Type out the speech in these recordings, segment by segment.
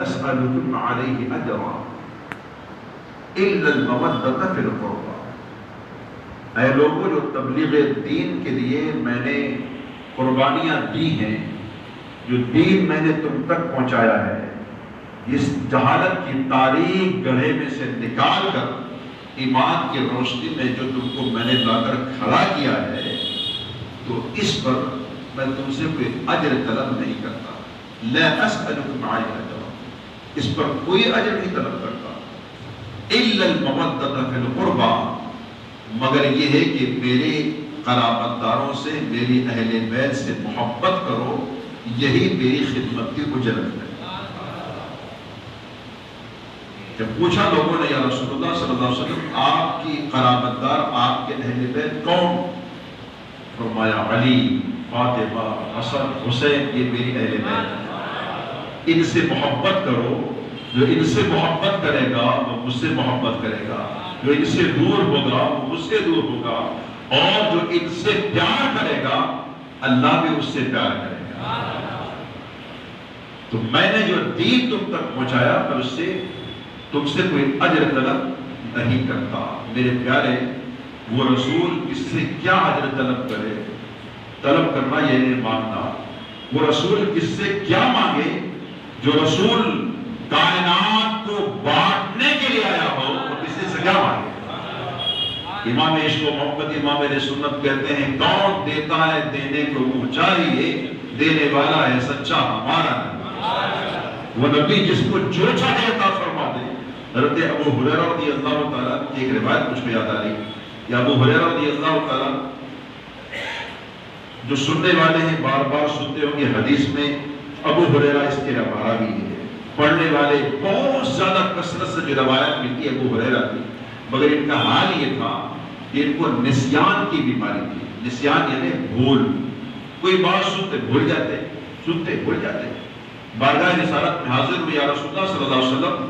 أسألكم عليه أجرا إلا المودة في القربى. اے لوگوں جو تبلیغ دین کے لیے میں نے قربانیاں دی ہیں، جو دین میں نے تم تک پہنچایا ہے، اس جہالت کی تاریک گڑھے میں سے نکال کر ایمان کی روشنی میں جو تم کو میں نے لا کر کھڑا کیا ہے، تو اس پر میں تم سے کوئی اجر طلب نہیں کرتا. لا اسألکم علیہ اجرا، اس پر کوئی اجر نہیں طلب کرتا. الا المودۃ فی القربى، مگر یہ ہے کہ میرے قرابت داروں سے، میری اہل بیت سے محبت کرو، یہی میری خدمت کی اجرت ہے. جب پوچھا لوگوں نے یا رسول اللہ صلی اللہ علیہ وسلم آپ کی قرابت دار، آپ کے اہل بیت کون؟ فرمایا علی، فاطمہ، حسن، حسین، یہ میری اہل بیت ہے. ان سے محبت کرو، جو ان سے محبت کرے گا وہ مجھ سے محبت کرے گا، جو ان سے دور ہوگا وہ مجھ سے دور ہوگا، اور جو ان سے پیار کرے گا اللہ بھی اس سے پیار کرے گا. تو میں نے جو دین تم تک پہنچایا میں اس سے تم سے کوئی اجر طلب نہیں کرتا. میرے پیارے، وہ رسول کس سے کیا اجر طلب کرے؟ طلب کرنا یہ نہیں مانگنا. وہ رسول کس سے کیا مانگے؟ جو رسول کائنات کو بانٹنے کے لیے آیا ہو وہ کسی سے کیا مانگے؟ امام عشق و محبت، امام اہل سنت کہتے ہیں کون دیتا ہے دینے کو منہ چاہیے، دینے والا ہے سچا ہمارا نبی. وہ نبی جس کو جو چاہے عطا فرما دے. حضرت ابو ہریرہ رضی اللہ تعالیٰ کی ایک روایت مجھ کو یاد آ رہی کہ ابو ہریرہ رضی اللہ تعالیٰ جو سننے والے ہیں بار بار سنتے ہوں گے، حدیث میں ابو ہریرہ اس کے راوی ہے. پڑھنے والے بہت زیادہ کثرت سے جو روایت ملتی ہے ابو ہریرہ کی، مگر ان کا حال یہ تھا کہ ان کو نسیان کی بیماری تھی. نسیان یعنی بھول، کوئی بات سنتے بھول جاتے، سنتے بھول جاتے. بارگاہ رسالت میں حاضر ہوئے، یا رسول اللہ صلی اللہ علیہ وسلم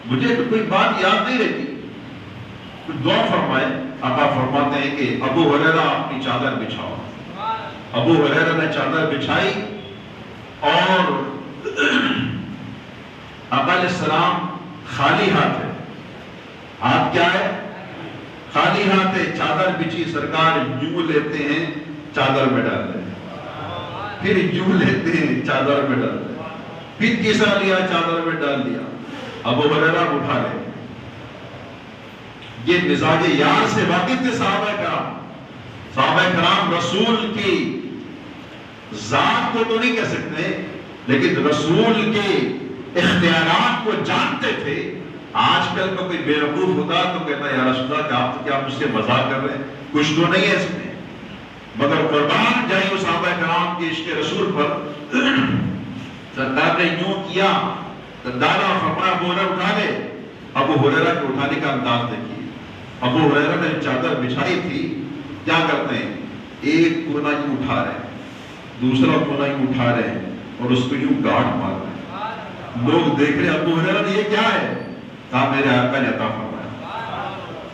مجھے تو کوئی بات یاد نہیں رہتی، کچھ دعا فرمائے. آقا فرماتے ہیں کہ ابو ہریرہ اپنی چادر بچھاؤ. ابو ہریرہ نے چادر بچھائی اور آقا علیہ السلام خالی ہاتھ ہے. ہاتھ کیا ہے؟ خالی ہاتھ ہے. چادر بچھی، سرکار یوں لیتے ہیں چادر میں ڈالتے ہیں، پھر یوں لیتے ہیں چادر میں ڈالتے ہیں، پھر تیسرا لیا چادر میں ڈال دیا. ابو ہریرہ اٹھا لے. یہ مزاج یار سے واقف تھے صحابہ کرام. صحابہ کرام رسول کی ذات کو تو نہیں کہہ سکتے، لیکن رسول کے اختیارات کو جانتے تھے. آج کل کا کوئی بیوقوف ہوتا تو کہتا ہے یا رسول اللہ کہ آپ تو کیا مجھ سے مذاق کر رہے ہیں، کچھ تو نہیں ہے اس میں. مگر قربان جائیں اس صحابہ کرام کے عشق رسول پر. سرکار نے یوں کیا، ڈالا، فرمایا ابو ہریرہ اٹھا لے. ابو ہریرہ کے اٹھانے کا انداز دیکھیے. ابو ہریرہ نے چادر بچھائی تھی، کیا کرتے ہیں؟ ایک کونا یوں اٹھا رہے ہیں، دوسرا کونا یوں اٹھا رہے ہیں اور اس کو یوں گاٹھ مار رہے ہیں. لوگ دیکھ رہے ابو ہریرہ نے یہ کیا ہے؟ کہا میرے آقا نے عطا فرمایا.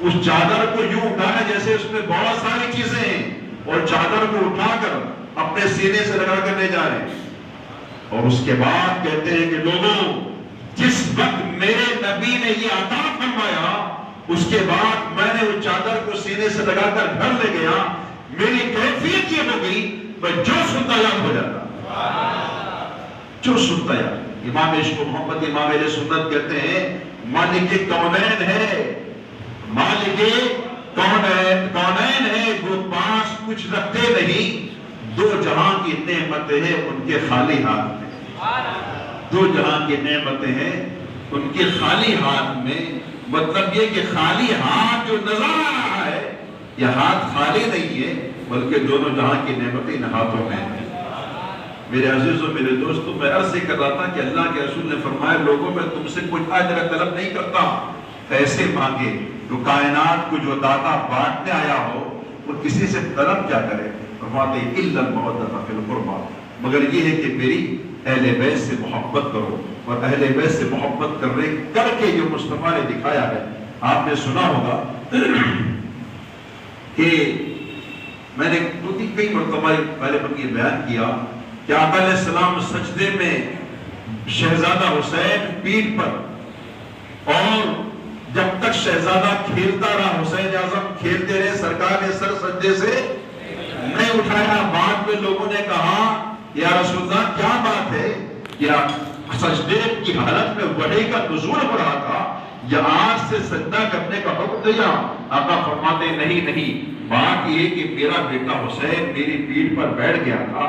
اس چادر کو یوں اٹھانا جیسے اس میں بہت ساری چیزیں ہیں، اور چادر کو اٹھا کر اپنے سینے سے لگا کر لے جا رہے ہیں. اور اس کے بعد کہتے ہیں کہ لوگوں، جس وقت میرے نبی نے یہ عطا فرمایا اس کے بعد میں نے وہ چادر کو سینے سے لگا کر گھر لے گیا. میری کیفیت یہ ہو گئی میں جو سنتا یاد ہو جاتا، جو سنتا یاد. امام عشق و محبت، امام اہل سنت کہتے ہیں مالک کونین ہے، مالک کونین ہے، وہ پاس کچھ رکھتے نہیں، دو جہاں کی نعمتیں ہیں ان کے خالی ہاتھ میں. دو جہاں کی نعمتیں ہیں ان کے خالی ہاتھ میں. مطلب یہ کہ خالی ہاتھ جو نظر آ رہا ہے، یہ ہاتھ خالی نہیں ہے بلکہ دونوں جہاں کی نعمتیں ان ہاتھوں میں ہیں. میرے عزیزوں، میرے دوستوں، میں عرض یہ کر رہا تھا کہ اللہ کے رسول نے فرمایا لوگوں میں تم سے کچھ اجر طلب نہیں کرتا، ایسے مانگے. جو کائنات کو جو داتا بانٹنے آیا ہو وہ کسی سے طلب کیا کرے؟ فرماتے ہیں الا المودۃ فی القربى، مگر یہ ہے کہ میری اہل بیت سے محبت کرو. اور اہل بیت سے محبت کر کے جو مصطفیٰ نے دکھایا ہے، آپ نے سنا ہوگا کہ میں نے کئی مرتبہ پہلے پر یہ بیان کیا کہ آقا علیہ السلام سجدے میں شہزادہ حسین پیٹھ پر، اور جب تک شہزادہ کھیلتا رہا، حسین اعظم کھیلتے رہے، سرکار نے سر سجدے سے نہیں اٹھایا۔ بعد میں لوگوں نے کہا یا رسول اللہ کیا بات ہے، یا سجدے کی حالت میں وحی کا نزول ہو رہا تھا، یا آج سے سجدہ کرنے کا حکم دیا؟ آقا فرماتے نہیں، بات یہ کہ میرا بیٹا حسین میری پیٹھ پر بیٹھ گیا تھا،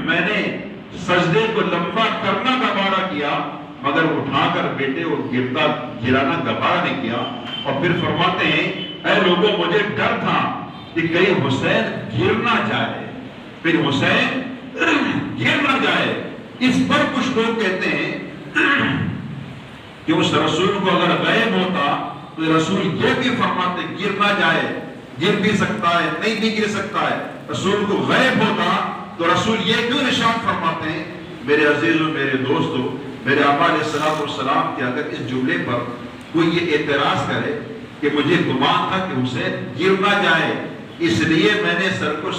میں نے سجدے کو لمبا کرنا گوارا کیا، مگر اٹھا کر بیٹے کو گرانا گوارا نہیں کیا۔ اور پھر فرماتے ہیں اے لوگوں مجھے ڈر تھا کہ کہیں حسین گر نہ جائے، پھر حسین گر نہ جائے۔ اس پر کچھ لوگ کہتے ہیں کہ اس رسول کو اگر غیب ہوتا تو رسول یہ بھی فرماتے گر نہ جائے، گر بھی سکتا ہے، نہیں بھی گر سکتا ہے۔ رسول کو غیب ہوتا تو رسول یہ کیوں ارشاد فرماتے ہیں؟ میرے عزیزوں، میرے دوستوں، میرے آقا علیہ السلام کے اگر اس جملے پر کوئی یہ اعتراض کرے کہ مجھے گمان تھا کہ حسین گر نہ جائے، اس لیے میں نے سر کو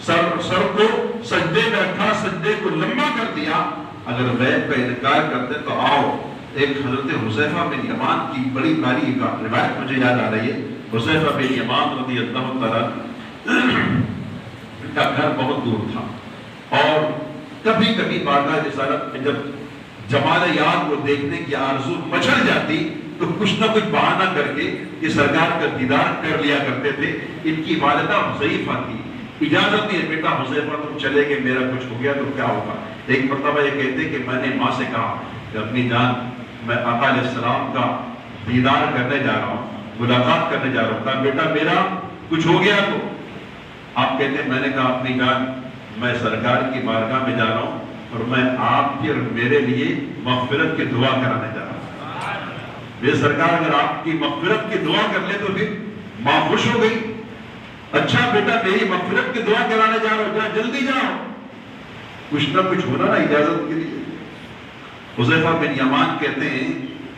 سجدے میں رکھا، سجدے کو لمبا کر دیا، اگر غیب کا انکار کرتے تو آؤ ایک حضرت حذیفہ بن یمان کی بڑی پیاری روایت مجھے یاد آ رہی ہے۔ حذیفہ بن یمان رضی اللہ تعالیٰ، ان کا گھر بہت دور تھا، اور کبھی کبھی بارگاہ رسالت میں جب جمال یار کو دیکھنے کی آرزو مچل جاتی تو کچھ نہ کچھ بہانہ کر کے یہ سرکار کا دیدار کر لیا کرتے تھے۔ ان کی والدہ حذیفہ تھی، اجازت نہیں ہے بیٹا حذیفہ تم چلے گئے، میرا کچھ ہو گیا تو کیا ہوگا۔ ایک مرتبہ یہ کہتے کہ میں نے ماں سے کہا کہ اپنی جان میں آقا علیہ السلام کا دیدار کرنے جا رہا ہوں، ملاقات کرنے جا رہا ہوں، کہا بیٹا میرا کچھ ہو گیا تو؟ آپ کہتے ہیں میں نے کہا اپنی جان میں سرکار کی بارگاہ میں جا رہا ہوں اور میں آپ کی اور میرے لیے مغفرت کی دعا کرانے جا رہا ہوں۔ میرے سرکار اگر آپ کی مغفرت کی دعا کر لے تو پھر ماں خوش ہو گئی۔ اچھا بیٹا میری مغفرت کی دعا کرانے جا رہا ہوں، جا جلدی جاؤ، کچھ نہ کچھ ہونا نا اجازت کے لیے۔ حذیفہ بن یمان کہتے ہیں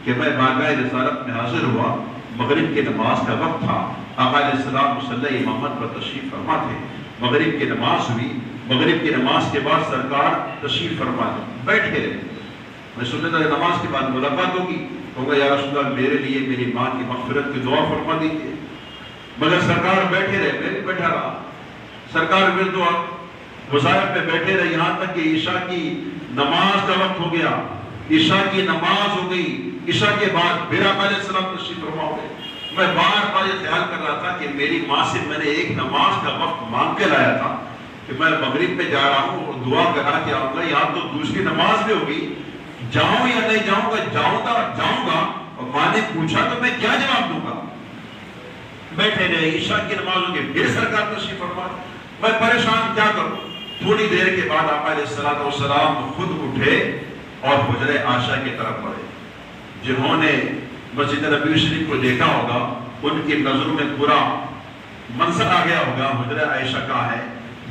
کہ میں بارگاہ رسالت میں حاضر ہوا، مغرب کی نماز کا وقت تھا، آقا علیہ السلام مصلی امامت پر تشریف فرما تھے، مغرب کی نماز ہوئی، مغرب کی نماز کے بعد سرکار تشریف فرما بیٹھ کے رہے۔ میں سننے تھا نماز کے بعد ملاقات ہوگی، کہوں یا رسول اللہ میرے لیے میری ماں کی مغفرت کی دعا فرما دیجیے، مگر سرکار بیٹھے رہے، میں بھی بیٹھا رہا۔ سرکار پھر دعا وظائف میں بیٹھے رہے یہاں تک کہ عشاء کی نماز کا وقت ہو گیا، عشاء کی نماز ہو گئی، عشاء کے بعد پھر آقا علیہ السلام تشریف فرما ہو گئے۔ میں بار بار یہ خیال کر رہا تھا کہ میری ماں سے میں نے ایک نماز کا وقت مانگ کے لایا تھا کہ میں مغرب میں جا رہا ہوں اور دعا کرا کے آؤں گا، یہاں تو دوسری نماز بھی ہوگی، جاؤں یا نہیں جاؤں گا، جاؤں گا، اور ماں نے پوچھا تو میں کیا جواب دوں گا۔ بیٹھے رہے، عشاء کی نماز ہوگی، پھر سرکار تشریف فرما، میں پریشان کیا کروں۔ تھوڑی دیر کے بعد آقا علیہ السلام خود اٹھے اور حجرہ عائشہ کی طرف بڑھے۔ جنہوں نے مسجد نبوی شریف کو دیکھا ہوگا ان کی نظروں میں پورا منظر آ گیا ہوگا، حجرہ عائشہ کہاں ہے؟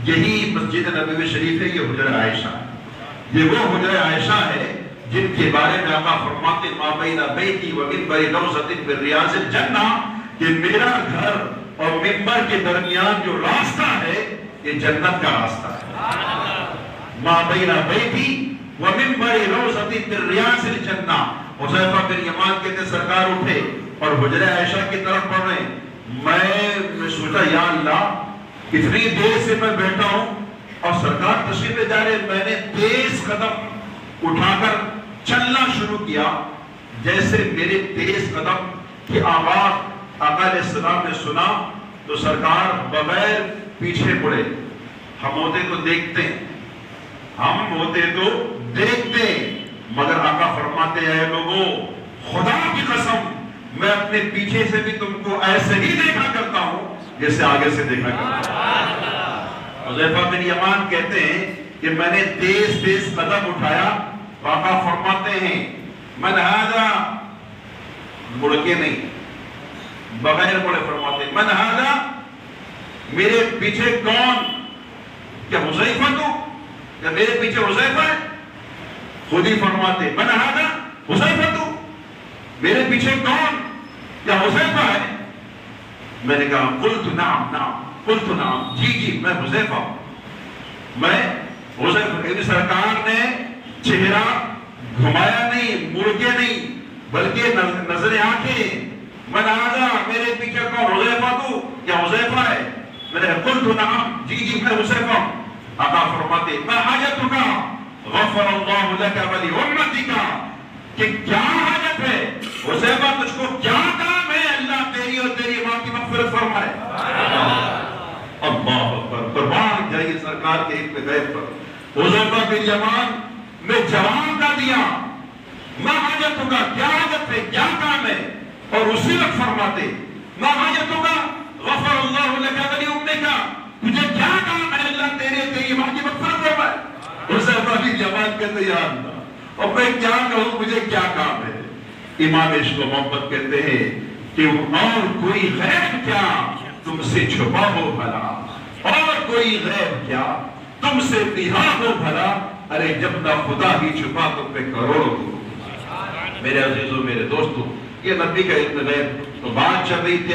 یہی مسجد نبوی شریف ہے، یہ حجرہ عائشہ ہے، یہ وہ حجرہ عائشہ ہے جن کے بارے میں آقا فرماتے ما بین بیتی و منبر روضۃ من ریاض الجنہ، کہ میرا گھر اور منبر کے درمیان جو راستہ ہے یہ جنت کا راستہ ہے۔ ما بین بیتی و منبر روضۃ من ریاض الجنہ۔ حذیفہ بن یمان کہتے سرکار اٹھے اور حجرہ عائشہ کی طرف بڑھ رہے ہیں۔ میں سوچا یا اللہ اتنی دیر سے میں بیٹھا ہوں اور سرکار تشریف لے جا رہے، میں نے تیز قدم اٹھا کر چلنا شروع کیا۔ جیسے میرے تیز قدم کی آواز آقا علیہ السلام نے سنا تو سرکار بغیر پیچھے مڑے، ہم ہوتے تو دیکھتے، مگر آقا فرماتے ہیں لوگوں خدا کی قسم میں اپنے پیچھے سے بھی تم کو ایسے ہی دیکھا کرتا ہوں جیسے آگے سے دیکھا کرتا ہوں۔ حذیفہ بن یمان کہتے ہیں کہ میں نے تیز قدم اٹھایا، آقا فرماتے ہیں من ھذا، مڑ کے نہیں، بغیر مڑے فرماتے من ھذا، میرے پیچھے کون؟ کیا حذیفہ تو؟ کیا میرے پیچھے حذیفہ ہے؟ خود ہی فرماتے من ھذا حذیفہ تو، میرے پیچھے کون؟ کیا حذیفہ ہے؟ میں نے کہا قلت نعم، قلت نعم، جی میں حذیفہ ہوں، میں حذیفہ۔ سرکار نے چہرہ گھمایا نہیں، مڑ کے نہیں، بلکہ نظر آنکھیں. من آزا، میرے پیچھے کون؟ حذیفہ تو یا حذیفہ ہے؟ میں نے قلت نعم، جی میں حذیفہ. آقا فرماتے ما حاجتک غفر اللہ لک ولی امتک، کہ کیا حاجت ہے حذیفہ، تجھ کو کیا کام ہے اللہ تیری اور تیری ماں کی مغفرت فرمائے. اللہ اکبر، قربان جائیے سرکار کے علم غیب پر. حذیفہ بن یمان میں جواب کا دیا ما حاجتک، کیا حاجت ہے، کیا کام ہے، اور اسی وقت فرماتے ما حاجتک غفر اللہ لک ولی امتک، تجھے کیا کام ہے اللہ تیری ماں کی مغفرت فرمائے. حذیفہ بن یمان کہتے یا اللہ، اور میں کیا کہوں، مجھے کیا کام ہے. امام عشق و محبت کہتے ہیں کہ اور کوئی غیب کیا تم سے چھپا ہو بھلا، اور کوئی غیب کیا تم سے پنہا ہو بھلا. ارے جب نہ خدا ہی چھپا تم پہ کروڑوں کو. میرے عزیزوں، میرے دوستوں، یہ نبی کا علم غیب تو بات چل رہی تھی.